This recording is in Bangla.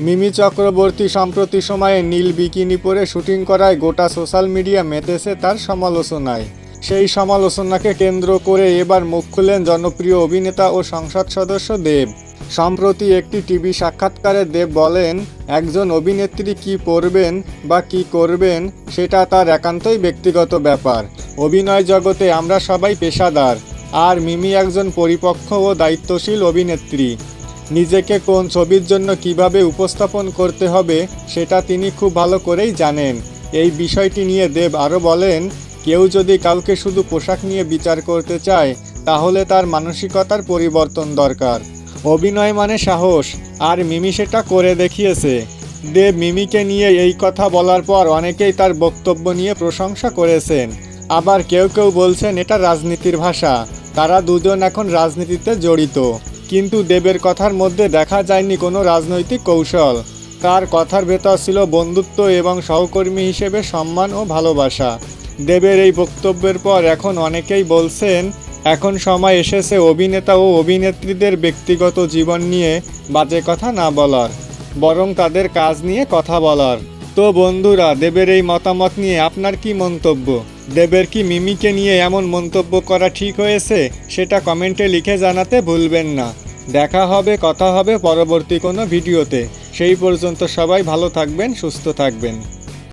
মিমি চক্রবর্তী সম্প্রতি সময়ে নীল বিকিনি পরে শুটিং করায় গোটা সোশ্যাল মিডিয়া মেতেছে তার সমালোচনায়। সেই সমালোচনাকে কেন্দ্র করে এবার মুখ খুললেন জনপ্রিয় অভিনেতা ও সংসদ সদস্য দেব। সম্প্রতি একটি টিভি সাক্ষাৎকারে দেব বলেন, একজন অভিনেত্রী কী পরবেন বা কী করবেন সেটা তার একান্তই ব্যক্তিগত ব্যাপার। অভিনয় জগতে আমরা সবাই পেশাদার, আর মিমি একজন পরিপক্ক ও দায়িত্বশীল অভিনেত্রী। নিজেকে কোন ছবির জন্য কিভাবে উপস্থাপন করতে হবে সেটা তিনি খুব ভালো করেই জানেন। এই বিষয়টি নিয়ে দেব আরও বলেন, কেউ যদি কাউকে শুধু পোশাক নিয়ে বিচার করতে চায় তাহলে তার মানসিকতার পরিবর্তন দরকার। অভিনয় মানে সাহস, আর মিমি সেটা করে দেখিয়েছে। দেব মিমিকে নিয়ে এই কথা বলার পর অনেকেই তার বক্তব্য নিয়ে প্রশংসা করেছেন। আবার কেউ কেউ বলছেন এটা রাজনীতির ভাষা, তারা দুজন এখন রাজনীতিতে জড়িত। কিন্তু দেবের কথার মধ্যে দেখা যায়নি কোনো রাজনৈতিক কৌশল। তার কথার ভেতর ছিল বন্ধুত্ব এবং সহকর্মী হিসেবে সম্মান ও ভালোবাসা। দেবের এই বক্তব্যের পর এখন অনেকেই বলছেন এখন সময় এসেছে অভিনেতা ও অভিনেত্রীদের ব্যক্তিগত জীবন নিয়ে বাজে কথা না বলার, বরং তাদের কাজ নিয়ে কথা বলার। তো বন্ধুরা, দেবের এই মতামত নিয়ে আপনার কি মন্তব্য? দেবের কি মিমিকে নিয়ে এমন মন্তব্য করা ঠিক হয়েছে সেটা কমেন্টে লিখে জানাতে ভুলবেন না। দেখা হবে, কথা হবে পরবর্তী কোনো ভিডিওতে। সেই পর্যন্ত সবাই ভালো থাকবেন, সুস্থ থাকবেন।